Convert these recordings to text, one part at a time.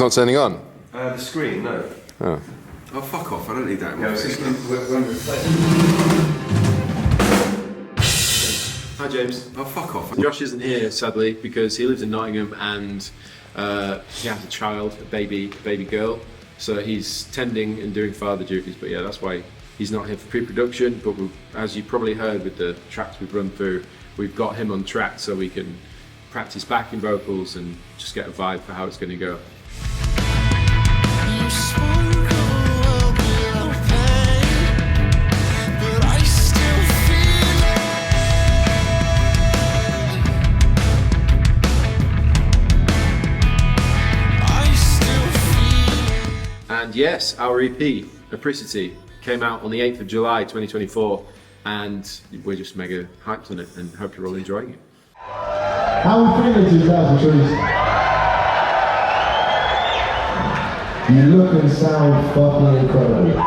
not turning on? The screen, no. Oh. Oh, fuck off, I don't need that. Hi James. Oh, fuck off. Josh isn't here, sadly, because he lives in Nottingham and he has a child, a baby girl. So he's tending and doing father duties. But yeah, that's why he's not here for pre-production. But as you probably heard with the tracks we've run through, we've got him on track so we can practice backing vocals and just get a vibe for how it's going to go. And yes, our EP, Apricity, came out on the 8th of July 2024, and we're just mega hyped on it and hope you're all enjoying it. How are we feeling 2003? You look and sound fucking incredible.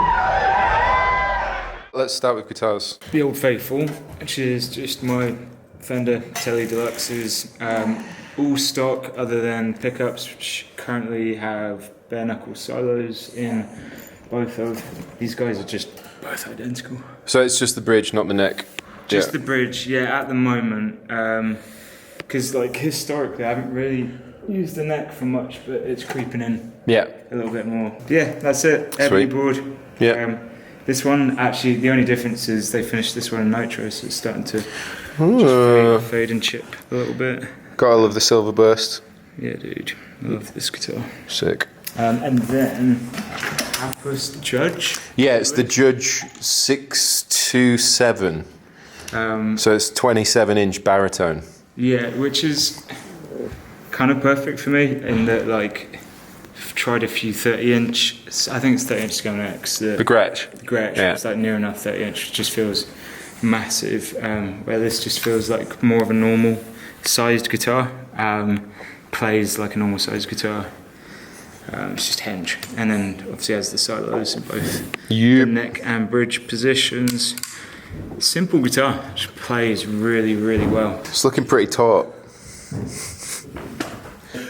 Let's start with guitars. The Old Faithful, which is just my Fender Tele Deluxes, all stock other than pickups, which currently have bare knuckle solos in both of these guys are just both identical. So it's just the bridge, not the neck? Just the bridge, yeah, at the moment. Because like historically I haven't really used the neck for much, but it's creeping in a little bit more. Yeah, that's it, ebony board. Yeah. This one, actually, the only difference is they finished this one in nitro, so it's starting to just fade and chip a little bit. Gotta love the silver burst. Yeah, dude, I love this guitar. Sick. And then, Apple's Judge. Yeah, it's the Judge 627. So it's 27-inch baritone. Yeah, which is kind of perfect for me in that, like, I've tried a few 30-inch. I think it's 30-inch Scone X. The Gretsch. The Gretsch. Yeah. It's like near enough 30-inch. It just feels massive. Where this just feels like more of a normal sized guitar. Plays like a normal sized guitar. It's just hinge, and then obviously has the solos in both the neck and bridge positions. Simple guitar, just plays really, really well. It's looking pretty taut.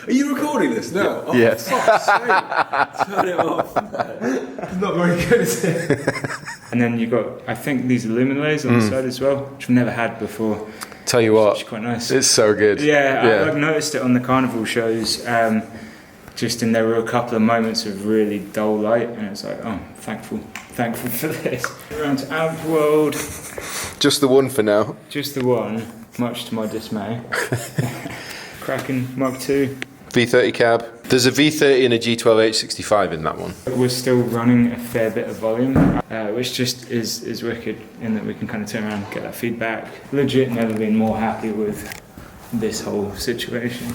Are you recording this now? Oh, yes. Fuck's sake. Turn it off. It's not very good, is it? And then you've got, I think, these luminaires on the side as well, which I've never had before. Tell you what, it's quite nice. It's so good. Yeah, I've noticed it on the carnival shows. Just in there were a couple of moments of really dull light, and it's like, oh, thankful for this. Around to Amp World. Just the one for now. Just the one, much to my dismay. Kraken Mark II. V30 cab. There's a V30 and a G12H65 in that one. We're still running a fair bit of volume, which just is wicked in that we can kind of turn around and get that feedback. Legit never been more happy with this whole situation.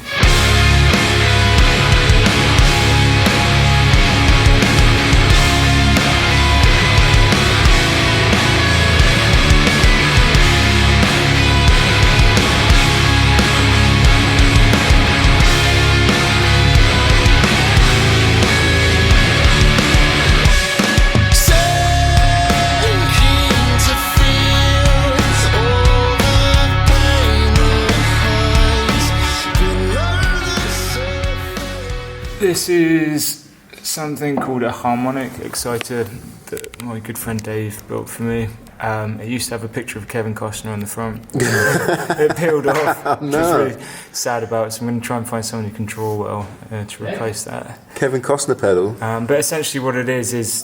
This is something called a harmonic exciter that my good friend Dave built for me. It used to have a picture of Kevin Costner on the front. It peeled off. No. Just really sad about it, so I'm going to try and find someone who can draw well to replace that. Kevin Costner pedal. But essentially what it is it's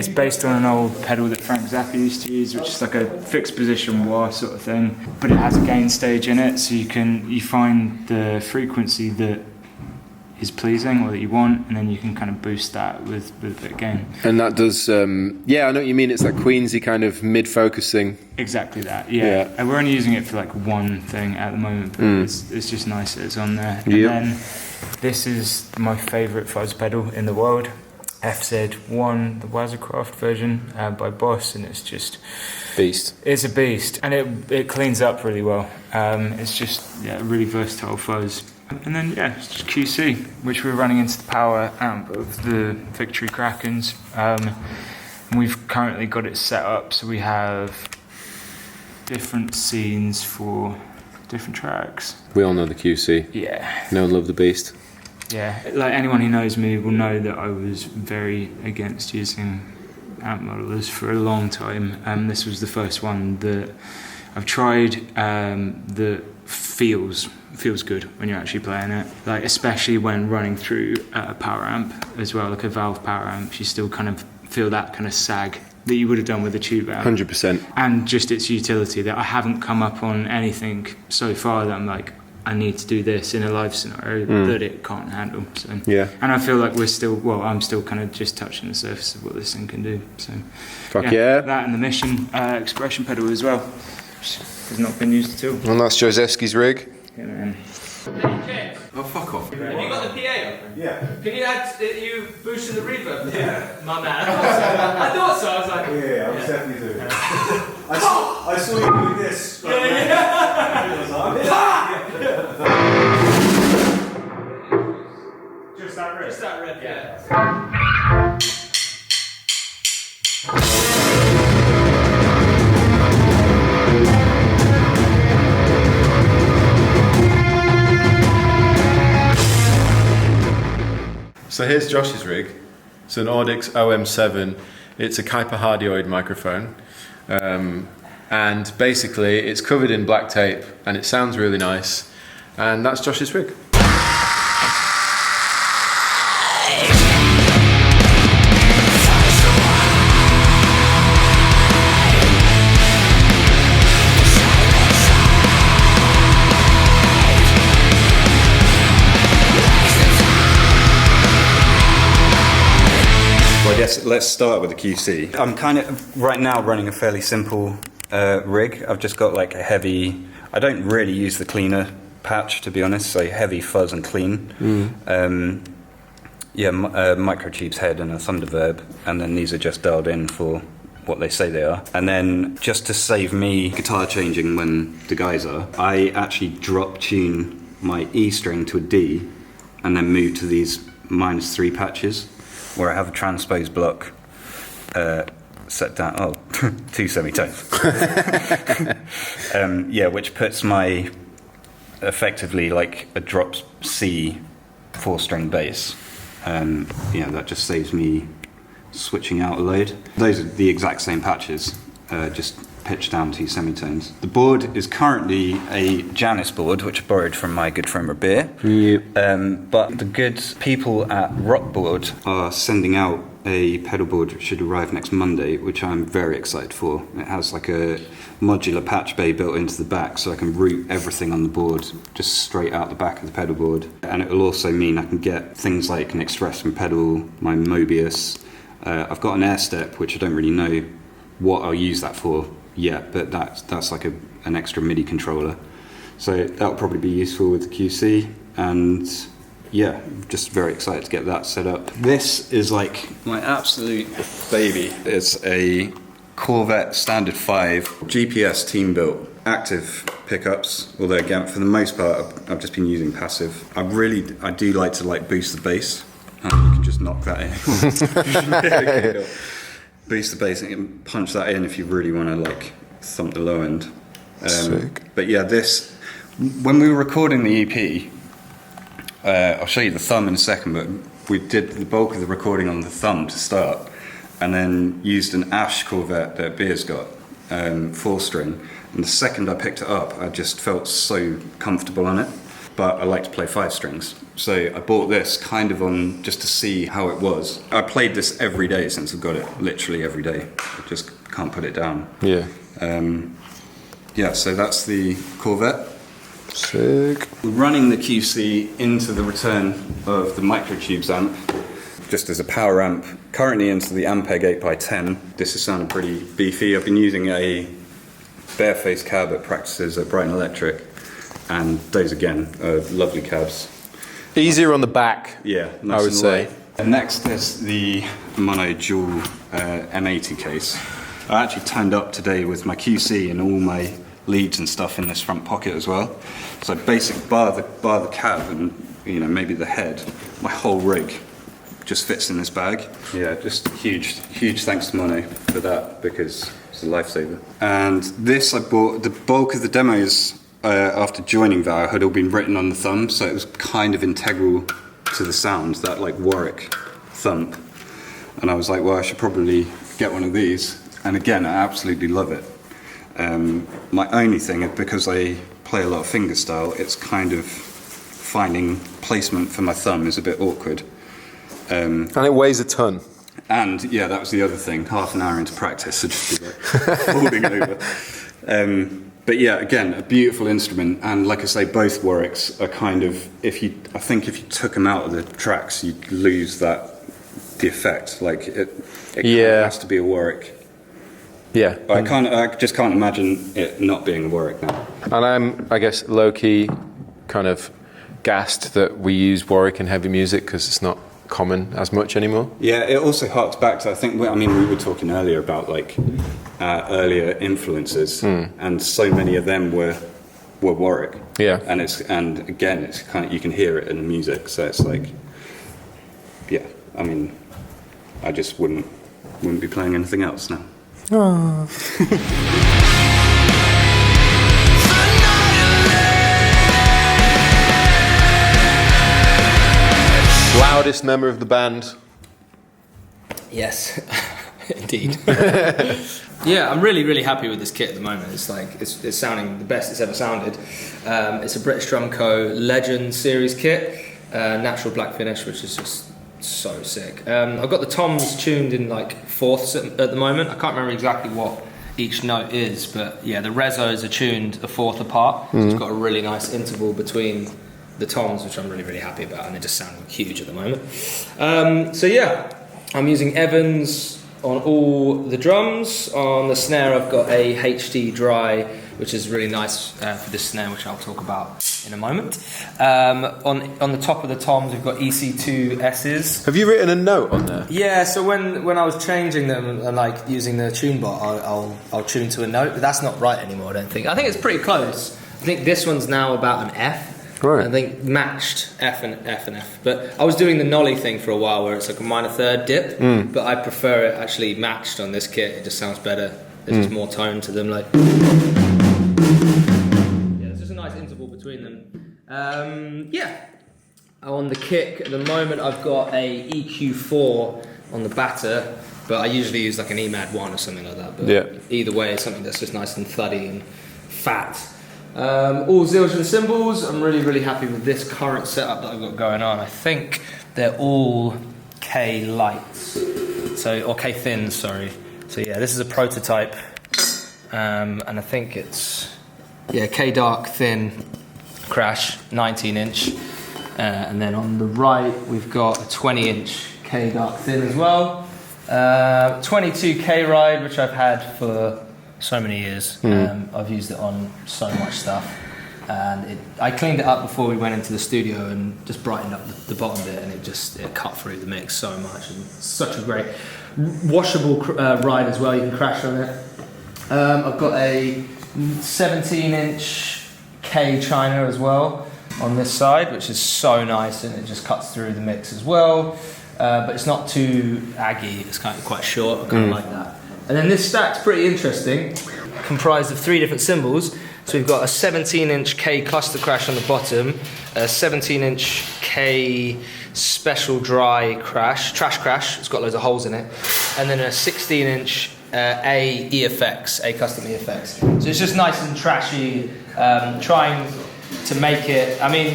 based on an old pedal that Frank Zappa used to use, which is like a fixed position wah sort of thing. But it has a gain stage in it, so you find the frequency that is pleasing or that you want, and then you can kind of boost that with a bit of gain. And that does, yeah, I know what you mean. It's like Queensy kind of mid-focusing. Exactly that, yeah. And we're only using it for like one thing at the moment, but it's just nice that it's on there. And then this is my favourite fuzz pedal in the world, FZ1, the Wazercraft version by Boss, and it's just... Beast. It's a beast, and it cleans up really well. It's just a really versatile fuzz. And then it's just QC, which we're running into the power amp of the Victory Krakens. And we've currently got it set up so we have different scenes for different tracks. We all know the QC. Yeah. No one love the Beast. Yeah, like anyone who knows me will know that I was very against using amp modelers for a long time. This was the first one that I've tried that feels good when you're actually playing it. Like especially when running through a power amp as well, like a valve power amp, you still kind of feel that kind of sag that you would have done with a tube amp. 100%. And just its utility, that I haven't come up on anything so far that I'm like, I need to do this in a live scenario that it can't handle. So Yeah. and I feel like I'm still kind of just touching the surface of what this thing can do. So Fuck yeah. that and the Mission expression pedal as well, which has not been used at all. And that's Josefski's rig. Yeah, man. Oh, fuck off. Have you got the PA on? Yeah. Can you add you boosting the reverb? Yeah. My man. I thought so. I was like, Yeah, I was definitely doing it. I saw you doing this. Like, just that riff. Just that riff, yeah. So here's Josh's rig. It's an Audix OM7. It's a Kuiper Hardioid microphone. And basically it's covered in black tape and it sounds really nice. And that's Josh's rig. Well, I guess let's start with the QC. I'm kind of right now running a fairly simple rig. I've just got like a heavy, I don't really use the cleaner patch to be honest, so heavy fuzz and clean. Microtube's head and a Thunderverb, and then these are just dialed in for what they say they are. And then just to save me guitar changing when the guys are, I actually drop tune my E string to a D and then move to these -3 patches where I have a transpose block set down, 2 semitones. Which puts my, effectively like a drop C 4-string bass. That just saves me switching out a load. Those are the exact same patches, just pitched down 2 semitones. The board is currently a Janus board, which I borrowed from my good friend Rabea. But the good people at Rockboard are sending out a pedal board which should arrive next Monday, which I'm very excited for. It has like a modular patch bay built into the back, so I can route everything on the board just straight out the back of the pedal board. And it will also mean I can get things like an Expressman pedal, my Mobius. I've got an air step, which I don't really know what I'll use that for yet, but that's like an extra MIDI controller. So that'll probably be useful with the QC, and yeah, just very excited to get that set up. This is like my absolute baby. It's a Corvette Standard 5 GPS team built active pickups, although again for the most part I've just been using passive. I do like to like boost the bass, and you can just knock that in. Boost the bass and you can punch that in if you really want to like thump the low end. Sick. But yeah, when we were recording the EP, I'll show you the thumb in a second, but we did the bulk of the recording on the thumb to start, and then used an Ash Corvette that Beer's got, 4-string. And the second I picked it up, I just felt so comfortable on it. But I like to play 5 strings. So I bought this kind of on just to see how it was. I played this every day since I've got it, literally every day. I just can't put it down. Yeah. So that's the Corvette. Sick. We're running the QC into the return of the Microtubes amp, just as a power amp, currently into the Ampeg 8x10. This is sounding pretty beefy. I've been using a bareface cab at practices at Brighton Electric, and those again are lovely cabs. Easier on the back. Yeah, nice, I would say. And next is the Mono Dual M80 case. I actually turned up today with my QC and all my leads and stuff in this front pocket as well. So basic bar the cab and maybe the head, my whole rig just fits in this bag. Yeah, just huge thanks to Mono for that, because it's a lifesaver. And this I bought, the bulk of the demos after joining VOWER had all been written on the thumb, so it was kind of integral to the sound, that like Warwick thump. And I was like, well, I should probably get one of these. And again, I absolutely love it. My only thing, because I play a lot of fingerstyle, it's kind of finding placement for my thumb is a bit awkward. And it weighs a ton. And yeah, that was the other thing. Half an hour into practice, I'd just be like falling over. But yeah, again, a beautiful instrument. And like I say, both Warwicks are kind of, I think if you took them out of the tracks, you'd lose the effect. Like it kind of has to be a Warwick. Yeah. I just can't imagine it not being a Warwick now. And I'm, I guess, low-key kind of gassed that we use Warwick in heavy music because it's not common as much anymore. Yeah, it also harks back to, I think, we were talking earlier about like earlier influences, and so many of them were Warwick. Yeah. And again, it's kind of, you can hear it in the music, so it's like, yeah, I mean, I just wouldn't be playing anything else now. Loudest member of the band? Yes, indeed. Yeah, I'm really, really happy with this kit at the moment. It's like it's sounding the best it's ever sounded. It's a British Drum Co. Legend series kit, natural black finish, which is just so sick. I've got the toms tuned in like fourths at the moment. I can't remember exactly what each note is, but yeah, the resos are tuned a fourth apart. So it's got a really nice interval between the toms, which I'm really, really happy about, and they just sound huge at the moment. So yeah, I'm using Evans on all the drums. On the snare, I've got a HD dry, which is really nice for this snare, which I'll talk about in a moment. On the top of the toms, we've got EC2S's. Have you written a note on there? Yeah, so when I was changing them and like using the tune bar, I'll tune to a note, but that's not right anymore, I don't think. I think it's pretty close. I think this one's now about an F. Right. I think matched F and F and F. But I was doing the nollie thing for a while where it's like a minor third dip, but I prefer it actually matched on this kit. It just sounds better. There's just more tone to them. Like, yeah, there's just a nice interval between them. Yeah. On the kick at the moment, I've got a EQ4 on the batter, but I usually use like an EMAD 1 or something like that. But either way, it's something that's just nice and thuddy and fat. All Zildjian cymbals. I'm really, really happy with this current setup that I've got going on. I think they're all K lights, or K thins, sorry. So yeah, this is a prototype, and I think it's K dark thin crash, 19-inch, and then on the right we've got a 20-inch K dark thin as well, 22 K ride, which I've had for so many years. I've used it on so much stuff, and I cleaned it up before we went into the studio and just brightened up the bottom bit, and it cut through the mix so much, and such a great washable ride as well. You can crash on it. I've got a 17-inch K China as well on this side, which is so nice, and it just cuts through the mix as well, but it's not too aggy. It's kind of quite short. I kind of like that. And then this stack's pretty interesting, comprised of 3 different cymbals. So we've got a 17-inch K cluster crash on the bottom, a 17-inch K special dry crash, trash crash, it's got loads of holes in it, and then a 16-inch A EFX, A custom EFX. So it's just nice and trashy, trying to make it, I mean,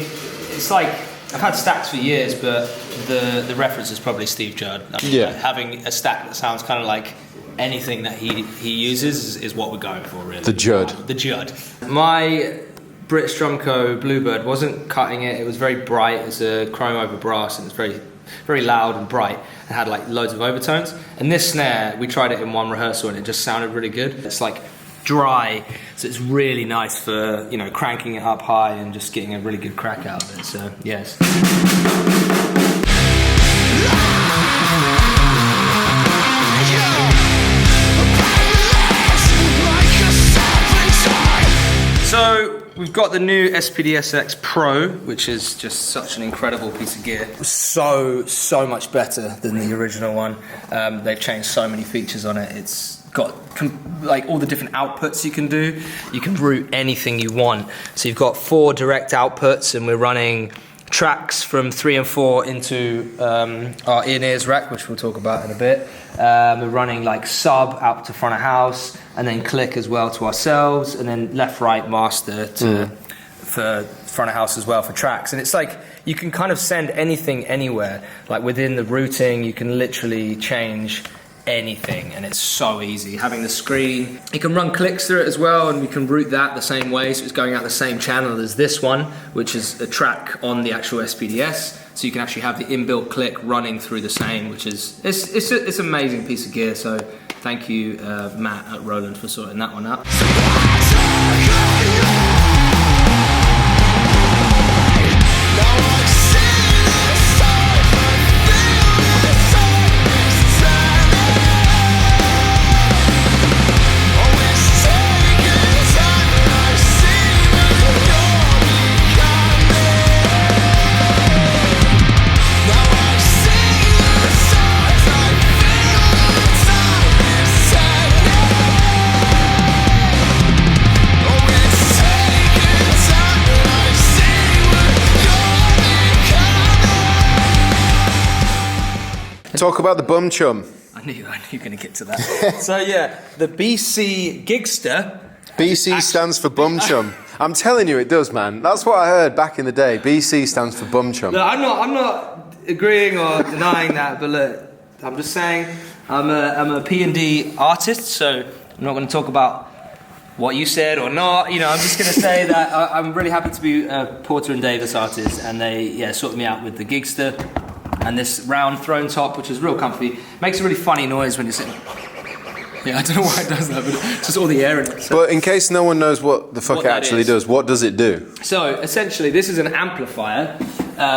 it's like, I've had stacks for years, but the reference is probably Steve Judd. I mean, having a stack that sounds kind of like anything that he uses is what we're going for, really. The Judd. The Judd. My British Drum Co. Bluebird wasn't cutting it. It was very bright. It's a chrome over brass, and it's very, very loud and bright. It had like loads of overtones. And this snare, we tried it in one rehearsal, and it just sounded really good. It's like dry, so it's really nice for, you know, cranking it up high and just getting a really good crack out of it. So yes. So we've got the new SPD-SX Pro, which is just such an incredible piece of gear. So much better than the original one. They've changed so many features on it. It's got like all the different outputs you can do. You can route anything you want. So you've got 4 direct outputs, and we're running tracks from 3 and 4 into our in-ears rack, which we'll talk about in a bit. We're running like sub out to front of house, and then click as well to ourselves, and then left-right master for front of house as well for tracks. And it's like you can kind of send anything anywhere. Like within the routing, you can literally change anything, and it's so easy. Having the screen, you can run clicks through it as well, and we can route that the same way, so it's going out the same channel as this one, which is a track on the actual SPD-S, so you can actually have the inbuilt click running through the same, which is it's an amazing piece of gear. So thank you Matt at Roland for sorting that one out. Talk about the bum chum. I knew you were going to get to that. So yeah, the BC Gigster. BC stands for bum chum. I'm telling you, it does, man. That's what I heard back in the day. BC stands for bum chum. Look, I'm not agreeing or denying that, but look, I'm just saying I'm a P&D artist, so I'm not going to talk about what you said or not. You know, I'm just going to say that I'm really happy to be a Porter and Davis artist, and they sorted me out with the Gigster. And this round throne top, which is real comfy, makes a really funny noise when you're sitting. Yeah, I don't know why it does that, but it's just all the air in it. So. But in case no one knows what the fuck it actually does, what does it do? So essentially, this is an amplifier.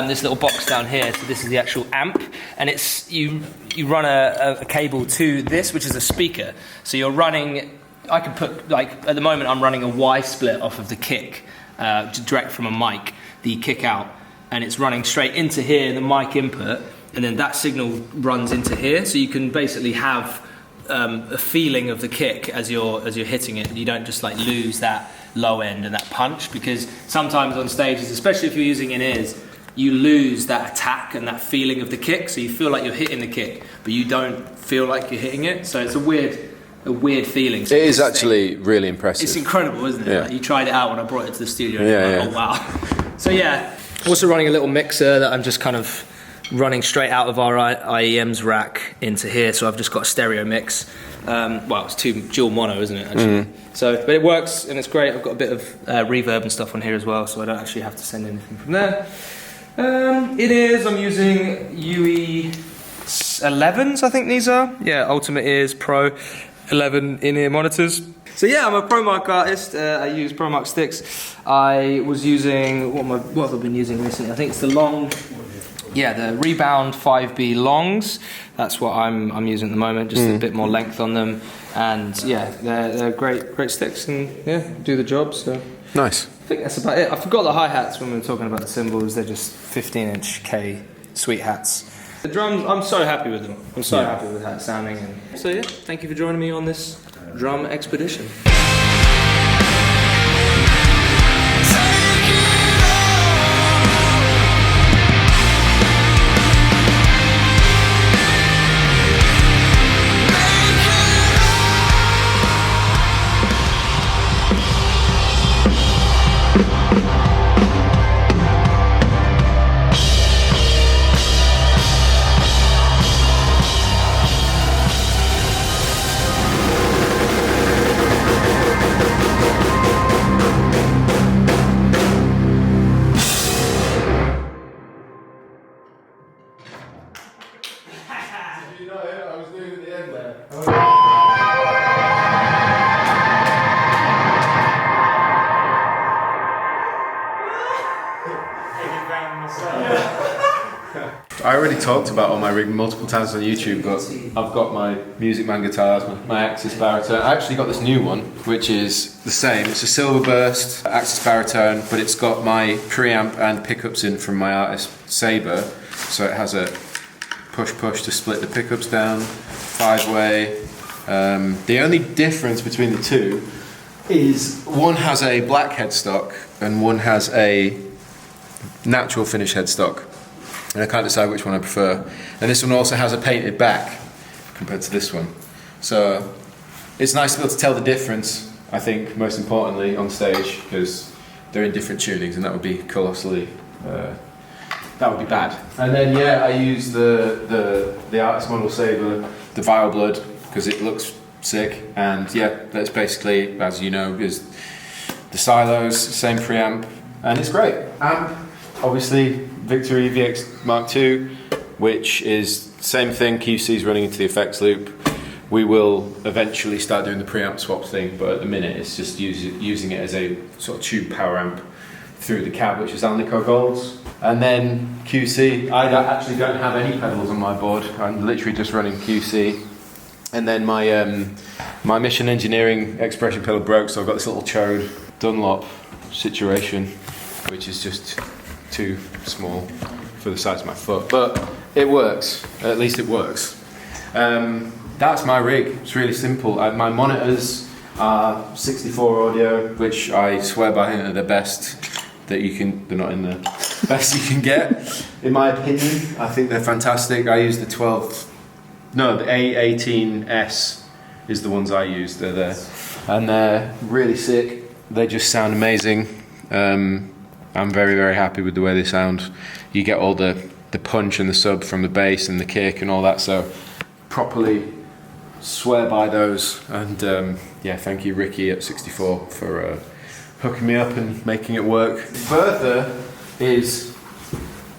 This little box down here. So this is the actual amp, and it's you run a cable to this, which is a speaker. So you're running. I can put like at the moment I'm running a Y split off of the kick, direct from a mic, the kick out. And it's running straight into here, the mic input, and then that signal runs into here. So you can basically have a feeling of the kick as you're hitting it. You don't just like lose that low end and that punch, because sometimes on stages, especially if you're using in-ears, you lose that attack and that feeling of the kick. So you feel like you're hitting the kick, but you don't feel like you're hitting it. So it's a weird feeling. So it is actually really impressive. It's incredible, isn't it? Yeah. Like you tried it out when I brought it to the studio. And Yeah, oh wow. So yeah. Also running a little mixer that I'm just kind of running straight out of our IEM's rack into here, so I've just got a stereo mix. Well, it's dual mono, isn't it, actually? So, but it works and it's great. I've got a bit of reverb and stuff on here as well, so I don't actually have to send anything from there. I'm using UE 11s, I think these are. Yeah, Ultimate Ears Pro 11 in-ear monitors. So yeah, I'm a ProMark artist. I use ProMark sticks. I was using what have I been using recently? I think it's the the Rebound 5B longs. That's what I'm using at the moment. Just a bit more length on them, and yeah, they're great sticks, and yeah, do the job. So nice. I think that's about it. I forgot the hi-hats when we were talking about the cymbals. They're just 15-inch K sweet hats. The drums, I'm so happy with them. I'm so happy with how it's sounding. And so yeah, thank you for joining me on this drum expedition. I already talked about all my rig multiple times on YouTube, but I've got my Music Man guitars, my Axis baritone. I actually got this new one, which is the same. It's a silver burst Axis baritone, but it's got my preamp and pickups in from my artist Sabre. So it has a push to split the pickups down, 5-way. The only difference between the two is one has a black headstock and one has a natural finish headstock, and I can't decide which one I prefer. And this one also has a painted back compared to this one, so it's nice to be able to tell the difference, I think, most importantly on stage, because they're in different tunings, and that would be colossally that would be bad. And then yeah, I use the Artist Model Saber, the Vile Blood, because it looks sick, and yeah, that's basically, as you know, is the silos, same preamp, and it's great. Amp, obviously, Victory VX Mark II, which is same thing, QC's running into the effects loop. We will eventually start doing the preamp swap thing, but at the minute it's just using it as a sort of tube power amp through the cab, which is Alnico Golds. And then QC, I actually don't have any pedals on my board, I'm literally just running QC. And then my Mission Engineering expression pedal broke, so I've got this little chode Dunlop situation, which is just too small for the size of my foot. But it works, at least it works. That's my rig, it's really simple. My monitors are 64 audio, which I swear by are the best that you can, they're not in the best you can get. In my opinion, I think they're fantastic. I use the the A18S is the ones I use, they're there. And they're really sick, they just sound amazing. I'm very, very happy with the way they sound. You get all the punch and the sub from the bass and the kick and all that, so properly swear by those. And yeah, thank you Ricky at 64 for hooking me up and making it work. Bertha is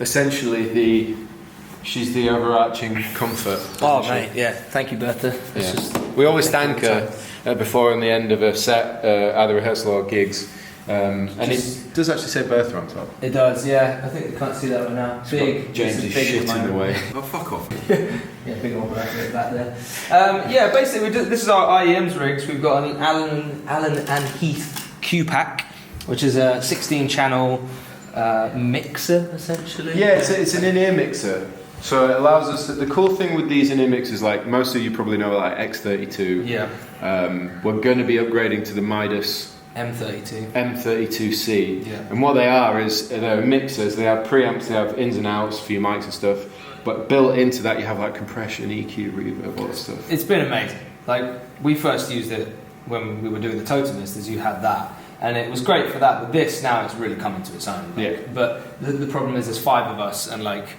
essentially she's the overarching comfort. Oh mate, yeah, thank you Bertha. Yeah. We always thank her before and the end of a set, either rehearsal or gigs. And it does actually say Bertha on top. It does, yeah. I think you can't see that right now. Big. James is shit in the way. Oh, fuck off. Yeah, big old Bertha back there. Yeah, basically, this is our IEM's rigs. We've got an Allen and Heath Q-Pack, which is a 16-channel mixer, essentially. Yeah, it's an in-ear mixer. So it allows us, the cool thing with these in-ear mixers, like most of you probably know, like X32. Yeah. We're going to be upgrading to the Midas M32C. Yeah. And what they are is they're mixers. They have preamps, they have ins and outs for your mics and stuff. But built into that, you have like compression, EQ, reverb, all that stuff. It's been amazing. Like we first used it when we were doing the Totemist, as you had that, and it was great for that. But this now it's really coming to its own. Like, yeah. But the problem is there's 5 of us, and like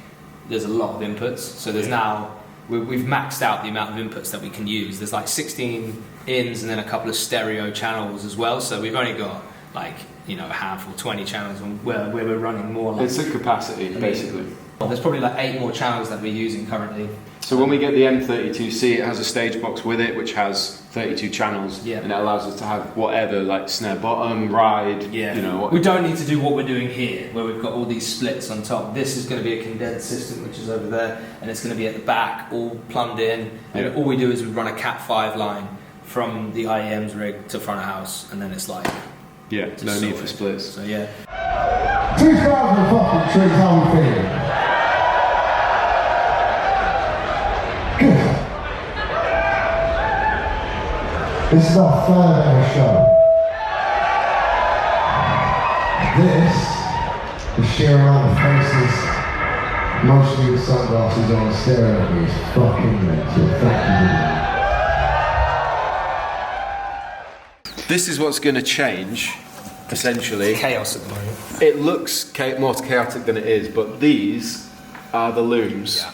there's a lot of inputs. So there's now we've maxed out the amount of inputs that we can use. There's like 16 ins and then a couple of stereo channels as well. So we've only got like a handful, 20 channels where we're running more. Like, it's a capacity basically. There's probably like 8 more channels that we're using currently. So when we get the M32C, it has a stage box with it, which has 32 channels, yeah. And it allows us to have whatever, like snare bottom, ride, yeah. We don't need to do what we're doing here, where we've got all these splits on top. This is going to be a condensed system, which is over there, and it's going to be at the back, all plumbed in, and all we do is we run a Cat5 line from the IEM's rig to front of house, and then it's like... Yeah, no need for splits. So yeah. 2000 fucking tricks, how we feeling? Good. This is our third ever show. This, the sheer amount of faces, mostly with sunglasses on, staring at me is fucking mental. Thank you. This is what's going to change, essentially. Chaos at the moment. It looks more chaotic than it is, but these are the looms. Yeah.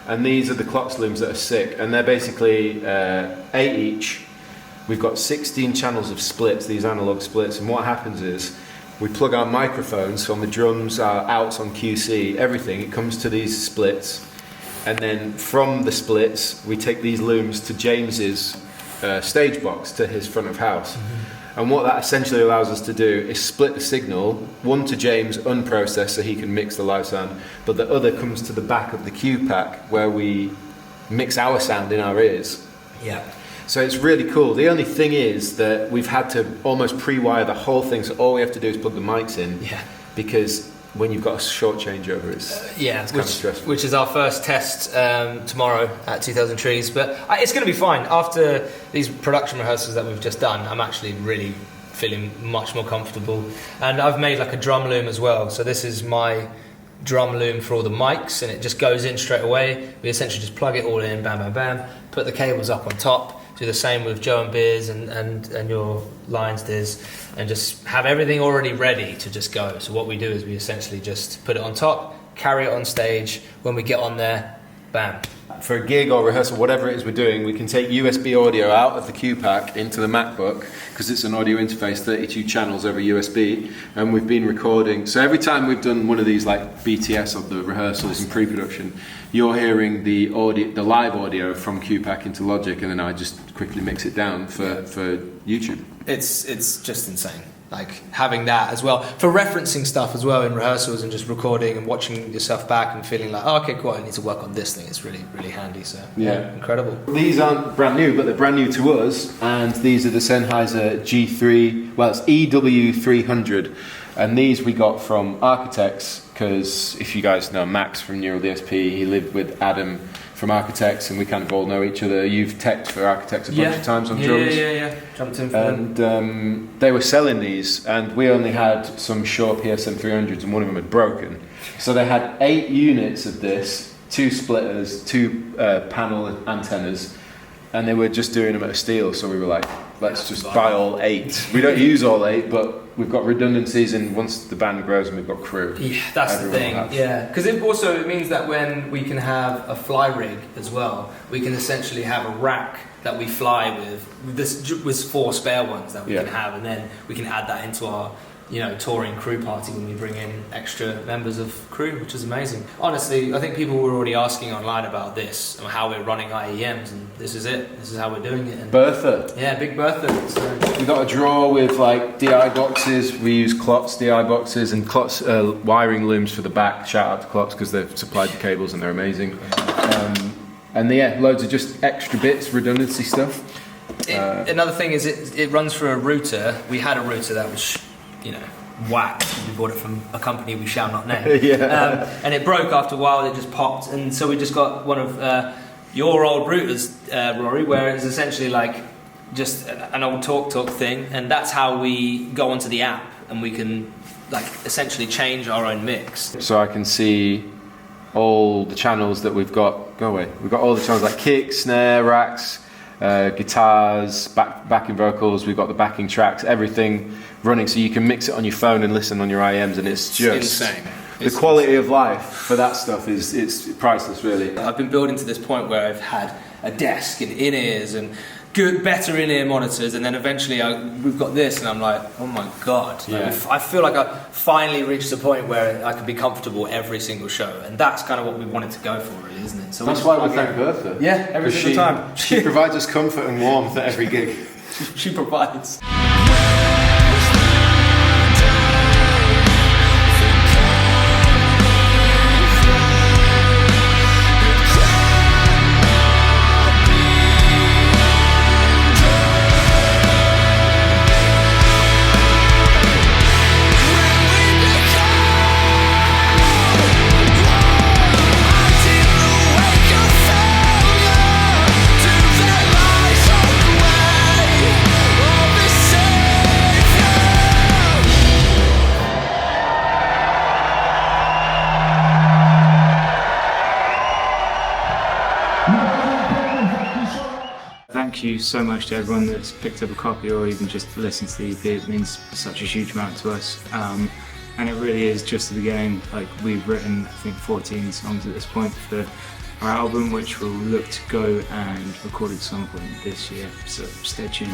And these are the Clox looms that are sick, and they're basically 8 each. We've got 16 channels of splits, these analog splits, and what happens is we plug our microphones, so on the drums, our outs on QC, everything, it comes to these splits, and then from the splits we take these looms to James's stage box, to his front of house. And what that essentially allows us to do is split the signal, one to James unprocessed so he can mix the live sound, but the other comes to the back of the Q-Pack where we mix our sound in our ears. Yeah. So it's really cool. The only thing is that we've had to almost pre-wire the whole thing, so all we have to do is plug the mics in. Yeah. Because when you've got a short changeover, it's kind of stressful. Which is our first test tomorrow at 2000 Trees, but it's going to be fine. After these production rehearsals that we've just done, I'm actually really feeling much more comfortable. And I've made like a drum loom as well. So this is my drum loom for all the mics, and it just goes in straight away. We essentially just plug it all in, bam, bam, bam, put the cables up on top, do the same with Joe and Beers and your Lions Diz, and just have everything already ready to just go. So what we do is we essentially just put it on top, carry it on stage. When we get on there, bam. For a gig or rehearsal, whatever it is we're doing, we can take USB audio out of the Q-Pack into the MacBook, because it's an audio interface, 32 channels over USB, and we've been recording. So every time we've done one of these like BTS of the rehearsals and pre-production, you're hearing the audio, the live audio from Q-Pack into Logic, and then I just quickly mix it down for YouTube. It's just insane. Like having that as well for referencing stuff as well in rehearsals, and just recording and watching yourself back and feeling like, oh, okay, cool, I need to work on this thing. It's really, really handy. So yeah, incredible. These aren't brand new, but they're brand new to us, and these are the Sennheiser G3. Well, it's EW300, and these we got from Architects, because if you guys know Max from Neural DSP, he lived with Adam from Architects, and we kind of all know each other. You've teched for Architects a bunch of times on drums. Yeah. Jumped in for them. And they were selling these, and we only had some Shure PSM 300s, and one of them had broken. So they had 8 units of this, 2 splitters, 2 panel antennas, and they were just doing them at a steal. So we were like, let's just buy all 8. We don't use all 8, but we've got redundancies, and once the band grows and we've got crew. Yeah, that's the thing. Yeah, because it means that when we can have a fly rig as well, we can essentially have a rack that we fly with. This was 4 spare ones that we can have, and then we can add that into our touring crew party when we bring in extra members of crew, which is amazing. Honestly, I think people were already asking online about this and how we're running IEMs, and this is it. This is how we're doing it. And Bertha. Yeah, big Bertha. So. We got a drawer with like DI boxes. We use Klotz DI boxes and Klotz wiring looms for the back. Shout out to Klotz because they've supplied the cables and they're amazing. And loads of just extra bits, redundancy stuff. Another thing is it runs through a router. We had a router that was whacked. We bought it from a company we shall not name. And it broke after a while. It just popped, and so we just got one of your old routers, Rory, where it's essentially like just an old talk thing, and that's how we go onto the app, and we can like essentially change our own mix. So I can see all the channels that we've got. Go away. We've got all the channels like kick, snare, racks, guitars, backing vocals. We've got the backing tracks, everything running, so you can mix it on your phone and listen on your IMs, and it's just insane. The quality of life for that stuff it's priceless, really. I've been building to this point where I've had a desk and in-ears and better in-ear monitors, and then eventually we've got this, and I'm like, oh my god. I feel like I finally reached the point where I could be comfortable every single show, and that's kind of what we wanted to go for, really, isn't it? So that's why we thank Bertha. Yeah, every single time. She provides us comfort and warmth at every gig. She provides. Thank you so much to everyone that's picked up a copy or even just listened to the EP. It means such a huge amount to us, and it really is just the beginning. Like, we've written, I think, 14 songs at this point for our album, which we'll look to go and record at some point this year, so stay tuned.